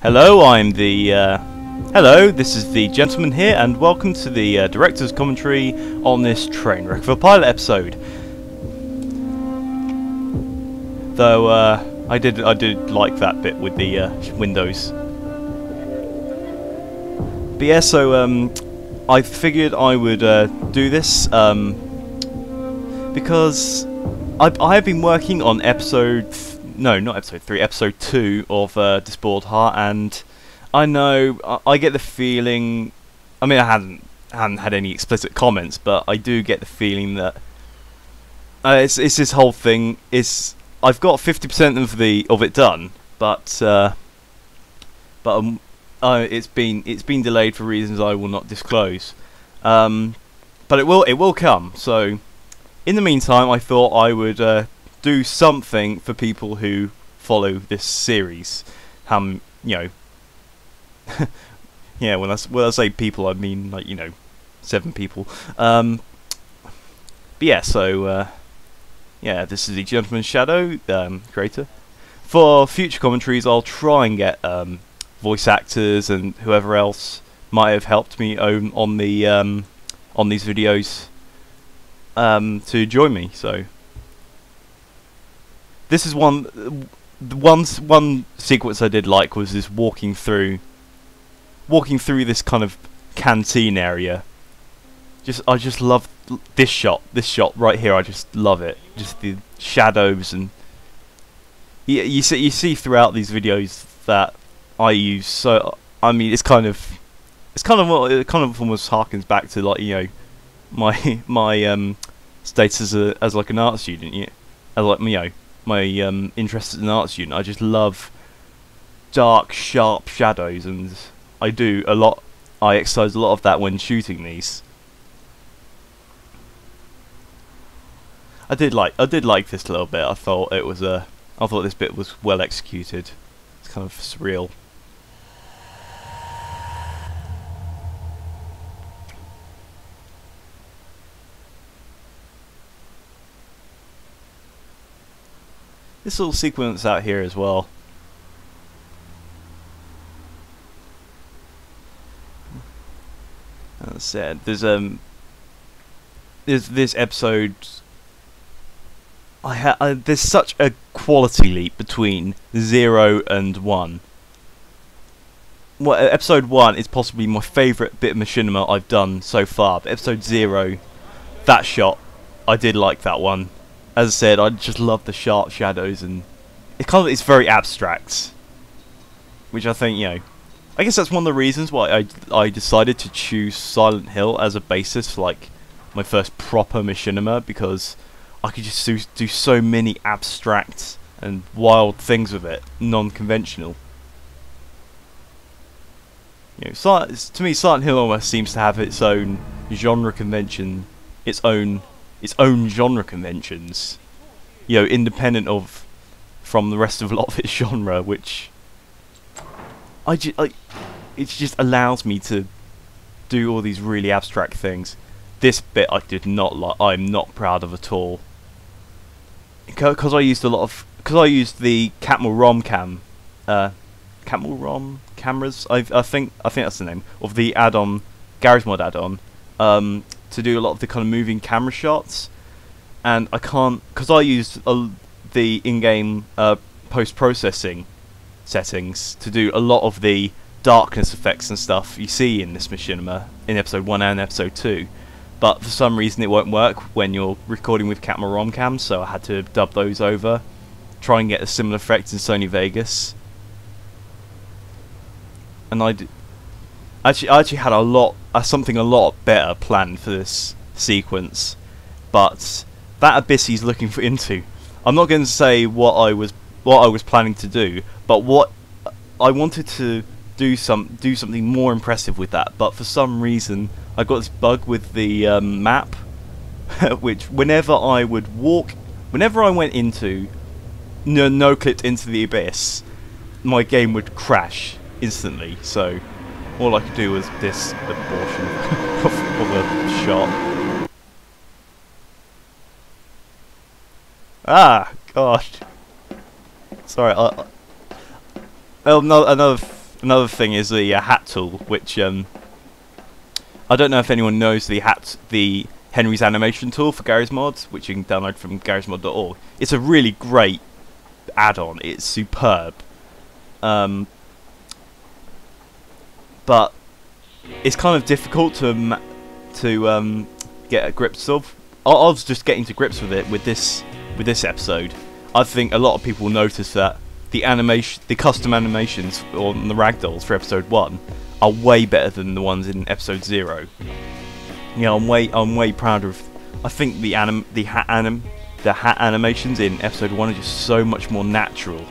Hello, Hello, this is the gentleman here, and welcome to the director's commentary on this train wreck of a pilot episode. Though I did like that bit with the windows. But yeah, so I figured I would do this because I have been working on episode 2 of Despoiled Heart, and I know I get the feeling. I mean, I hadn't had any explicit comments, but I do get the feeling that it's this whole thing. I've got 50% of it done, but it's been delayed for reasons I will not disclose. But it will come. So in the meantime, I thought I would do something for people who follow this series. You know, yeah. When I say people, I mean, like, 7 people. But yeah. So yeah, this is the Gentleman's Shadow creator. For future commentaries, I'll try and get voice actors and whoever else might have helped me on these videos to join me. So this is one sequence I did like, was this walking through this kind of canteen area. I just love this shot right here. I just love it. Just the shadows, and you see throughout these videos that I use. So I mean, it kind of almost harkens back to, like, my status as like an art student. Yeah, as like, my interest as an art student. I just love dark, sharp shadows, and I exercise a lot of that when shooting these. I did like this a little bit. I thought this bit was well executed. It's kind of surreal. This little sequence out here as well. As I said, there's this episode. There's such a quality leap between 0 and 1. Well, episode 1 is possibly my favourite bit of machinima I've done so far. But episode 0, that shot, I did like that one. As I said, I just love the sharp shadows, and it's very abstract, which I think, I guess that's one of the reasons why I decided to choose Silent Hill as a basis for, like, my first proper machinima, because I could just do so many abstract and wild things with it, non-conventional. To me, Silent Hill almost seems to have its own genre convention, its own genre conventions, independent from the rest of a lot of its genre, which it just allows me to do all these really abstract things. This bit I did not like. I'm not proud of at all, because I used the Catmull ROM cameras. I think that's the name of the add-on, Garry's Mod add-on, to do a lot of the kind of moving camera shots, and I can't, because I used the in-game post-processing settings to do a lot of the darkness effects and stuff you see in this machinima in episode 1 and episode 2. But for some reason it won't work when you're recording with Catmull ROM cams, so I had to dub those over, try and get a similar effect in Sony Vegas. And I actually had something a lot better planned for this sequence, but that abyss he's looking into, I'm not going to say what I was planning to do, but what I wanted to do something more impressive with that. But for some reason I got this bug with the map, which whenever I went into no-clipped into the abyss, my game would crash instantly. So all I could do was this abortion of a shot. Ah, gosh. Sorry. Another another thing is the hat tool, which I don't know if anyone knows the Henry's animation tool for Garry's Mods, which you can download from garrysmod.org. It's a really great add-on. It's superb, but it's kind of difficult to get a grips of. I was just getting to grips with it with this episode. I think a lot of people notice that the custom animations on the ragdolls for episode 1 are way better than the ones in episode 0. You know, I'm way prouder of. I think the hat animations in episode 1 are just so much more natural.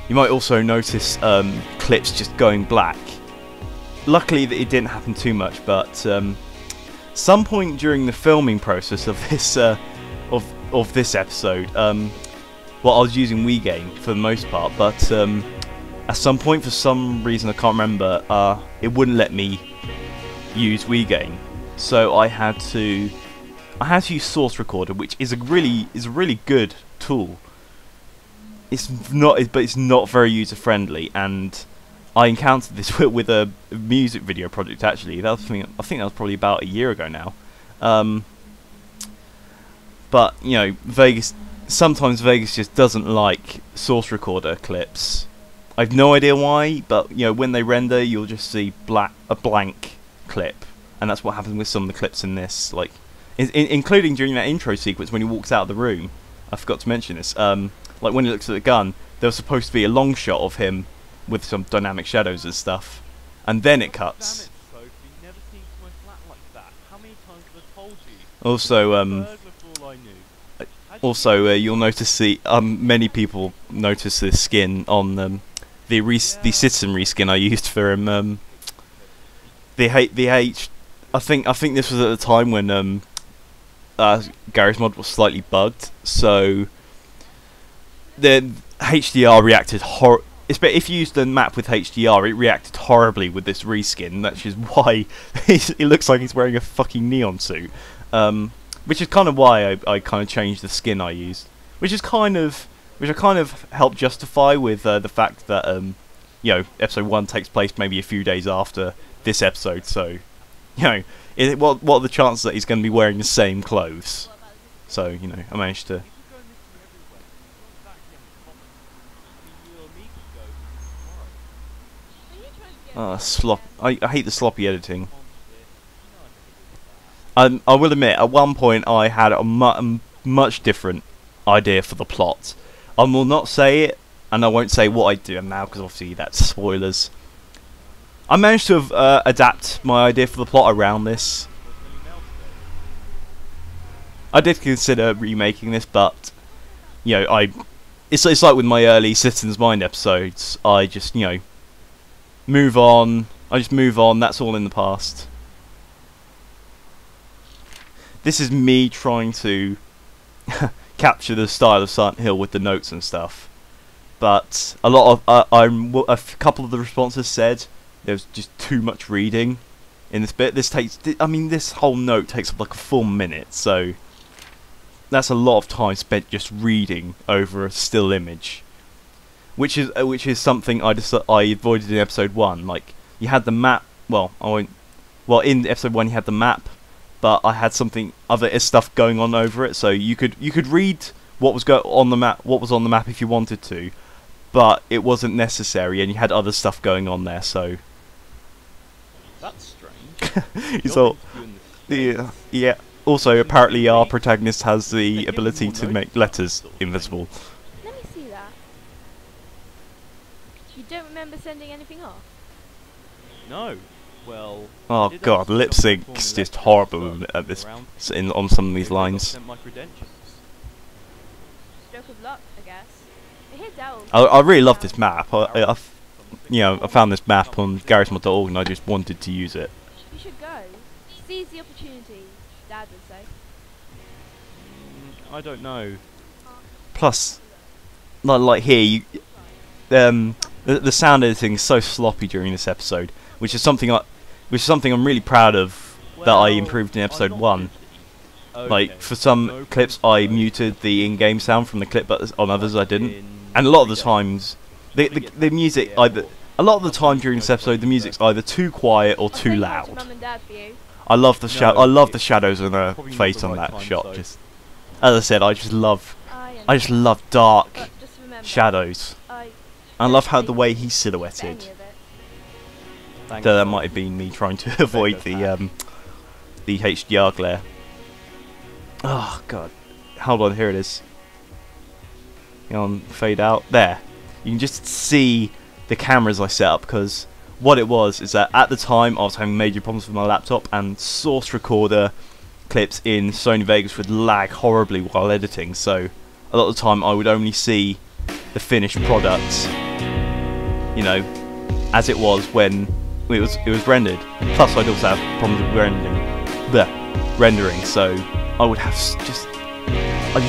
You might also notice clips just going black. Luckily, it didn't happen too much, but some point during the filming process of this of this episode, well, I was using WeGain for the most part, but at some point, for some reason I can't remember, it wouldn't let me use WeGain, so I had to use Source Recorder, which is a really good tool. But it's not very user friendly, and I encountered this with a music video project. Actually, I think that was probably about a year ago now. But you know, sometimes Vegas just doesn't like Source Recorder clips. I've no idea why, but you know, when they render, you'll just see a blank clip, and that's what happens with some of the clips in this, like including during that intro sequence when he walks out of the room. I forgot to mention this. Like when he looks at the gun, there was supposed to be a long shot of him with some dynamic shadows and stuff, and then it cuts. Also, you'll notice many people notice the skin on the Citizen reskin I used for him. I think this was at the time when Garry's Mod was slightly bugged, so the HDR reacted if you used the map with HDR, it reacted horribly with this reskin. That is why it looks like he's wearing a fucking neon suit. Which is kind of why I kind of changed the skin I used, which I kind of helped justify with the fact that you know, episode 1 takes place maybe a few days after this episode, so you know, what are the chances that he's going to be wearing the same clothes? So you know, I managed to. I hate the sloppy editing. I will admit, at one point I had a much different idea for the plot. I will not say it, and I won't say what I do now, because obviously that's spoilers. I managed to adapt my idea for the plot around this. I did consider remaking this, but you know, it's like with my early Citizen's Mind episodes. I just, you know, move on. I just move on. That's all in the past. This is me trying to capture the style of Silent Hill with the notes and stuff, but a lot of a couple of the responses said there's just too much reading in this bit. This whole note takes up like a full minute, so that's a lot of time spent just reading over a still image, which is something I avoided in episode 1. Like, you had the map. In episode 1 you had the map, but I had other stuff going on over it, so you could read what was on the map if you wanted to, but it wasn't necessary, and you had other stuff going on there. So that's strange. So yeah. Also, apparently our protagonist has the ability to make letters invisible. Let me see that. You don't remember sending anything off? No. Well, oh god, lip sync's just horrible at this on some of these lines. Stroke of luck, I guess. I really love this map. I found this map on garrysmod.org and I just wanted to use it. You should go. Seize the opportunity, Dad would say. I don't know. Plus, like here, the sound editing is so sloppy during this episode, which is something I'm really proud of that I improved in episode 1. Okay. Like, for some clips I muted the in-game sound from the clip, but on others I didn't. And a lot of the times the music either a lot of the time during this episode the music's either too quiet or too loud. Mum and Dad for you. I love the I love the shadows on her Probably not face the on right that time, shot. so- Just as I said, I just love I dark But just remember, shadows. I I love how don't the way think he's it's silhouetted. any of it. Thanks, Though that Mum. might have been me trying to avoid the HDR glare. Oh god. Hold on, here it is. Hang on, fade out. There. You can just see the cameras I set up, because what it was is that at the time I was having major problems with my laptop, and Source Recorder clips in Sony Vegas would lag horribly while editing, so a lot of the time I would only see the finished product, you know, as it was when it was rendered. Plus I'd also have problems with rendering, so I would have I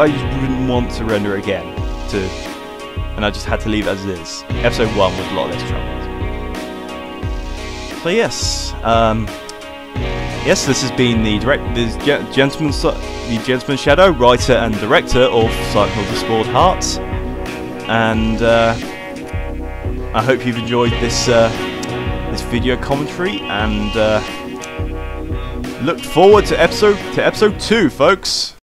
just wouldn't want to render again, and I just had to leave it as it is. Episode 1 was a lot less trouble. So yes, yes, this has been the Gentleman Shadow, writer and director of Silent Hill Despoiled Heart, and I hope you've enjoyed this this video commentary, and look forward to episode 2, folks.